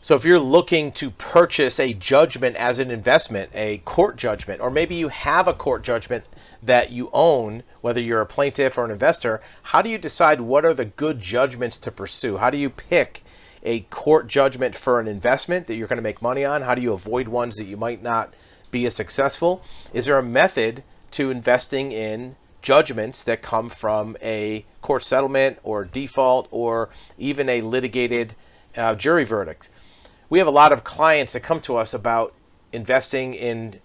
So if you're looking to purchase a judgment as an investment, a court judgment, or maybe you have a court judgment that you own, whether you're a plaintiff or an investor, how do you decide what are the good judgments to pursue? How do you pick a court judgment for an investment that you're going to make money on? How do you avoid ones that you might not be as successful? Is there a method to investing in judgments that come from a court settlement or default or even a litigated jury verdict? We have a lot of clients that come to us about investing in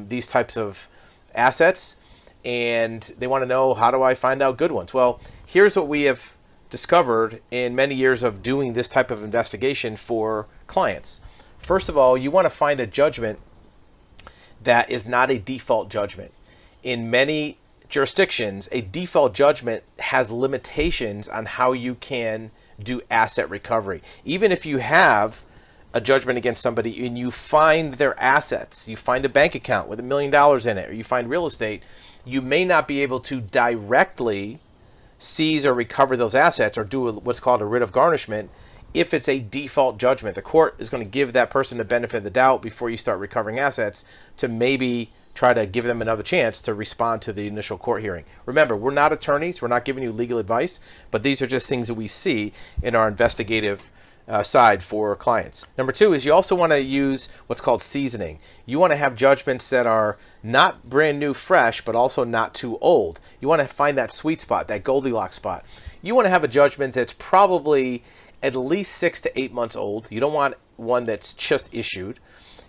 these types of assets, and they want to know, how do I find out good ones? Well, here's what we have discovered in many years of doing this type of investigation for clients. First of all, you want to find a judgment that is not a default judgment. In many jurisdictions, a default judgment has limitations on how you can do asset recovery. Even if you have a judgment against somebody and you find their assets, you find a bank account with $1 million in it, or you find real estate, you may not be able to directly seize or recover those assets or do what's called a writ of garnishment if it's a default judgment. The court is going to give that person the benefit of the doubt before you start recovering assets to maybe try to give them another chance to respond to the initial court hearing. Remember, we're not attorneys, we're not giving you legal advice, but these are just things that we see in our investigative side for clients. Number two is you also want to use what's called seasoning. You want to have judgments that are not brand new fresh, but also not too old. You want to find that sweet spot, that Goldilocks spot. You want to have a judgment that's probably at least 6 to 8 months old. You don't want one that's just issued.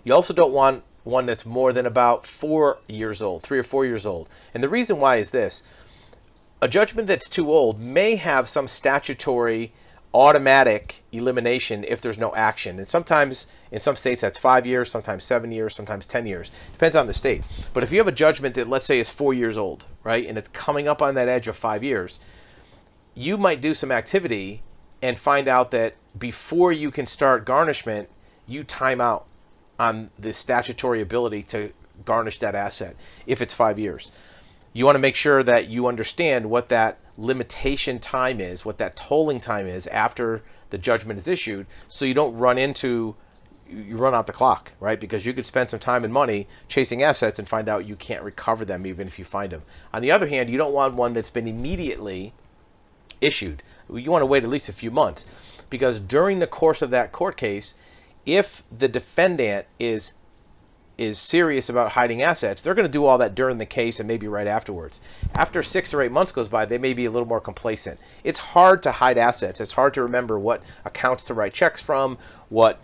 You also don't want one that's more than about 4 years old, 3 or 4 years old. And the reason why is this: a judgment that's too old may have some statutory automatic elimination if there's no action. And sometimes in some states that's 5 years, sometimes 7 years, sometimes 10 years. Depends on the state. But if you have a judgment that, let's say, is 4 years old, right, and it's coming up on that edge of 5 years, you might do some activity and find out that before you can start garnishment, you time out on the statutory ability to garnish that asset if it's 5 years. You want to make sure that you understand what that limitation time is, what that tolling time is after the judgment is issued, so you don't run out the clock, right? Because you could spend some time and money chasing assets and find out you can't recover them even if you find them. On the other hand, you don't want one that's been immediately issued. You want to wait at least a few months, because during the course of that court case, if the defendant is serious about hiding assets, they're going to do all that during the case and maybe right afterwards. After 6 or 8 months goes by, they may be a little more complacent. It's hard to hide assets. It's hard to remember what accounts to write checks from, what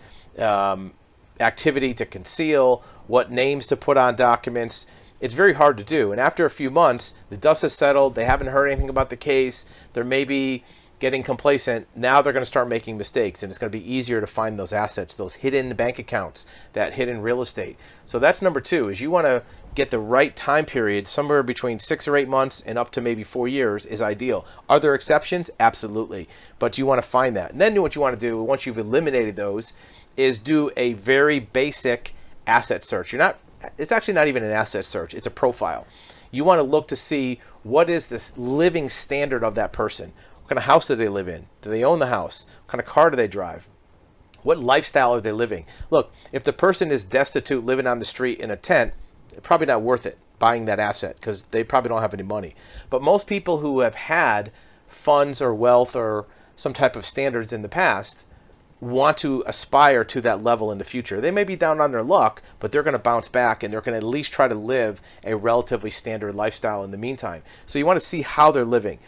activity to conceal, what names to put on documents. It's very hard to do. And after a few months, the dust has settled. They haven't heard anything about the case. They're maybe getting complacent. Now they're going to start making mistakes, and it's going to be easier to find those assets, those hidden bank accounts, that hidden real estate. So that's number two, is you want to get the right time period. Somewhere between 6 or 8 months and up to maybe 4 years is ideal. Are there exceptions? Absolutely. But you want to find that. And then what you want to do, once you've eliminated those, is do a very basic asset search. It's actually not even an asset search. It's a profile. You want to look to see what is this living standard of that person. What kind of house do they live in? Do they own the house? What kind of car do they drive? What lifestyle are they living? Look, if the person is destitute, living on the street in a tent, it's probably not worth it buying that asset because they probably don't have any money. But most people who have had funds or wealth or some type of standards in the past want to aspire to that level in the future. They may be down on their luck, but they're going to bounce back, and they're going to at least try to live a relatively standard lifestyle in the meantime. So you want to see how they're living.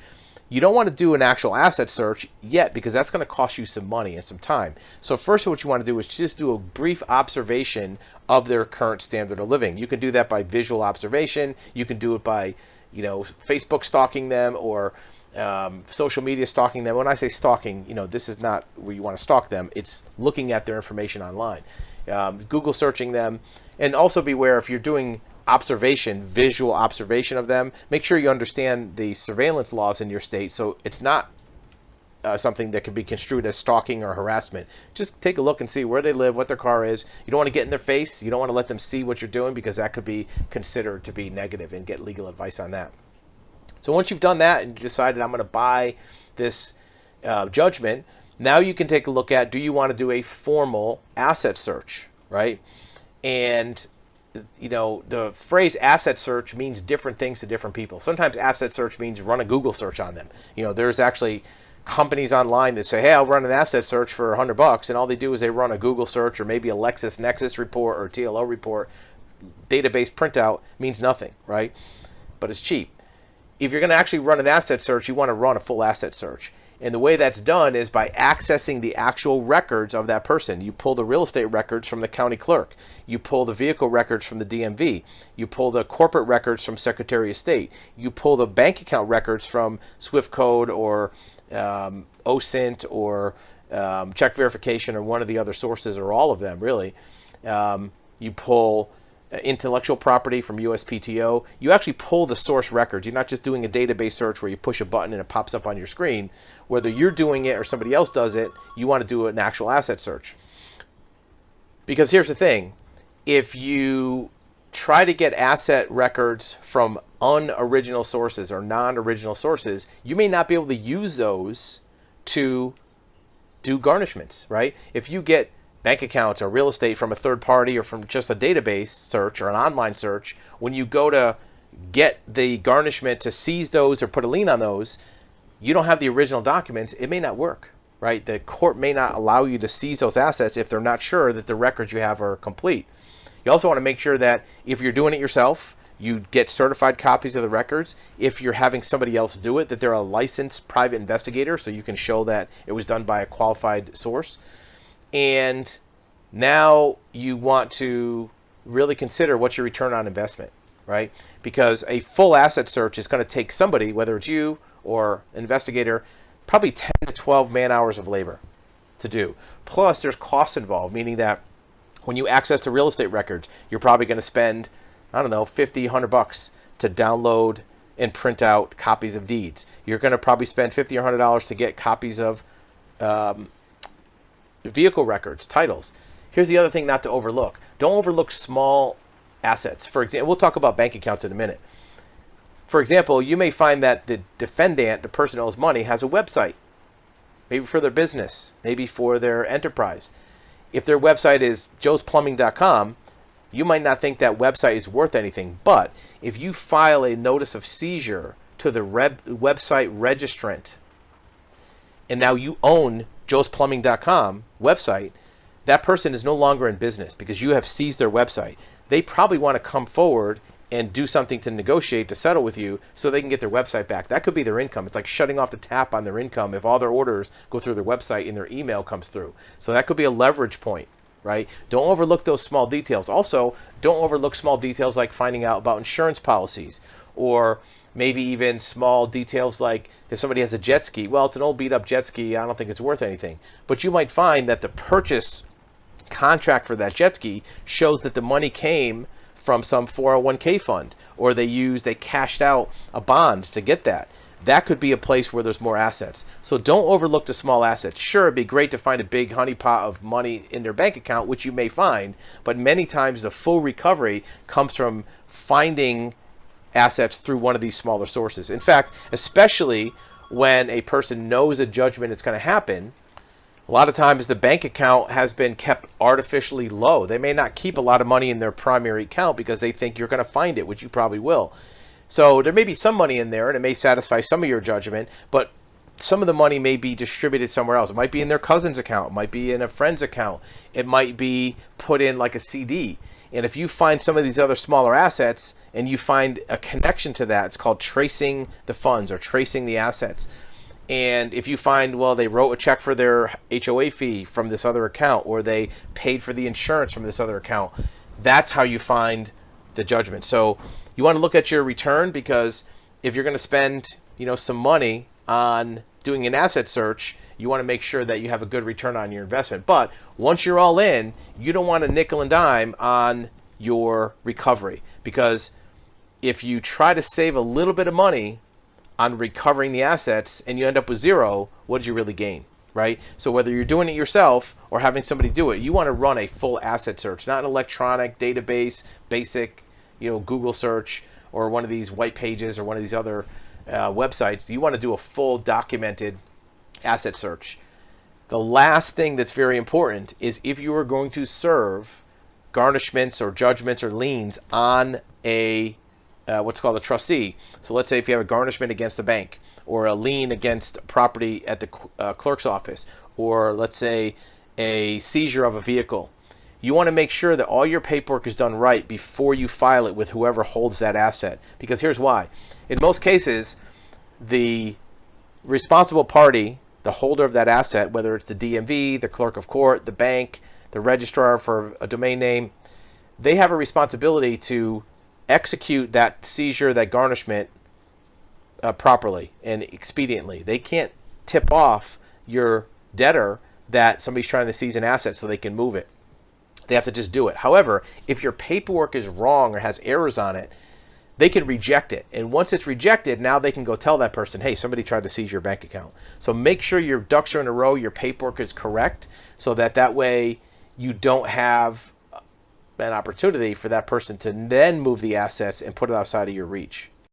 You don't want to do an actual asset search yet because that's going to cost you some money and some time. So first what you want to do is just do a brief observation of their current standard of living. You can do that by visual observation. You can do it by, Facebook stalking them or social media stalking them. When I say stalking, this is not where you want to stalk them. It's looking at their information online. Google searching them. And also beware if you're doing visual observation of them, make sure you understand the surveillance laws in your state so it's not something that can be construed as stalking or harassment. Just take a look and see where they live, what their car is. You don't want to get in their face. You don't want to let them see what you're doing because that could be considered to be negative, and get legal advice on that. So once you've done that and you decided I'm going to buy this judgment, Now you can take a look at, do you want to do a formal asset search, right? And the phrase asset search means different things to different people. Sometimes asset search means run a Google search on them. There's actually companies online that say, hey, I'll run an asset search for $100, and all they do is they run a Google search or maybe a LexisNexis report or TLO report. Database printout means nothing, right? But it's cheap. If you're going to actually run an asset search, you want to run a full asset search. And the way that's done is by accessing the actual records of that person. You pull the real estate records from the county clerk. You pull the vehicle records from the DMV. You pull the corporate records from Secretary of State. You pull the bank account records from Swift Code or OSINT or check verification or one of the other sources, or all of them, really. You pull intellectual property from USPTO. You actually pull the source records. You're not just doing a database search where you push a button and it pops up on your screen. Whether you're doing it or somebody else does it, you want to do an actual asset search. Because here's the thing. If you try to get asset records from unoriginal sources or non-original sources, you may not be able to use those to do garnishments, right? If you get bank accounts or real estate from a third party or from just a database search or an online search, when you go to get the garnishment to seize those or put a lien on those, you don't have the original documents, it may not work, right? The court may not allow you to seize those assets if they're not sure that the records you have are complete. You also want to make sure that if you're doing it yourself, you get certified copies of the records. If you're having somebody else do it, that they're a licensed private investigator, so you can show that it was done by a qualified source. And now you want to really consider what's your return on investment, right? Because a full asset search is going to take somebody, whether it's you or an investigator, probably 10 to 12 man hours of labor to do. Plus, there's costs involved, meaning that when you access the real estate records, you're probably going to spend, I don't know, $50, $100 to download and print out copies of deeds. You're going to probably spend $50 or $100 to get copies of vehicle records, titles. Here's the other thing not to overlook. Don't overlook small assets. For example, we'll talk about bank accounts in a minute. For example, you may find that the defendant, the person who owes money, has a website, maybe for their business, maybe for their enterprise. If their website is joesplumbing.com, you might not think that website is worth anything, but if you file a notice of seizure to the website registrant, and now you own joesplumbing.com website, that person is no longer in business because you have seized their website. They probably want to come forward and do something to negotiate, to settle with you so they can get their website back. That could be their income. It's like shutting off the tap on their income if all their orders go through their website and their email comes through. So that could be a leverage point, right? Don't overlook those small details. Also, don't overlook small details like finding out about insurance policies, or maybe even small details like if somebody has a jet ski. Well, it's an old beat up jet ski. I don't think it's worth anything. But you might find that the purchase contract for that jet ski shows that the money came from some 401k fund, or they cashed out a bond to get that. That could be a place where there's more assets. So don't overlook the small assets. Sure, it'd be great to find a big honeypot of money in their bank account, which you may find, but many times the full recovery comes from finding assets through one of these smaller sources. In fact, especially when a person knows a judgment is going to happen, a lot of times the bank account has been kept artificially low. They may not keep a lot of money in their primary account because they think you're going to find it, which you probably will. So there may be some money in there and it may satisfy some of your judgment, but some of the money may be distributed somewhere else. It might be in their cousin's account. It might be in a friend's account. It might be put in like a CD. And if you find some of these other smaller assets and you find a connection to that, it's called tracing the funds or tracing the assets. And if you find, well, they wrote a check for their HOA fee from this other account, or they paid for the insurance from this other account, that's how you find the judgment. So you want to look at your return, because if you're going to spend, some money on doing an asset search, you want to make sure that you have a good return on your investment. But once you're all in, you don't want to nickel and dime on your recovery, because if you try to save a little bit of money on recovering the assets and you end up with zero, what did you really gain, right? So whether you're doing it yourself or having somebody do it, you want to run a full asset search, not an electronic database, basic, Google search, or one of these white pages or one of these other websites. You want to do a full documented asset search. The last thing that's very important is if you are going to serve garnishments or judgments or liens on a what's called a trustee. So let's say if you have a garnishment against the bank, or a lien against property at the clerk's office, or let's say a seizure of a vehicle, you want to make sure that all your paperwork is done right before you file it with whoever holds that asset. Because here's why. In most cases, the responsible party, the holder of that asset, whether it's the DMV, the clerk of court, the bank, the registrar for a domain name, they have a responsibility to execute that seizure, that garnishment properly and expediently. They can't tip off your debtor that somebody's trying to seize an asset so they can move it. They have to just do it. However, if your paperwork is wrong or has errors on it, they can reject it. And once it's rejected, now they can go tell that person, hey, somebody tried to seize your bank account. So make sure your ducks are in a row, your paperwork is correct, so that way you don't have an opportunity for that person to then move the assets and put it outside of your reach.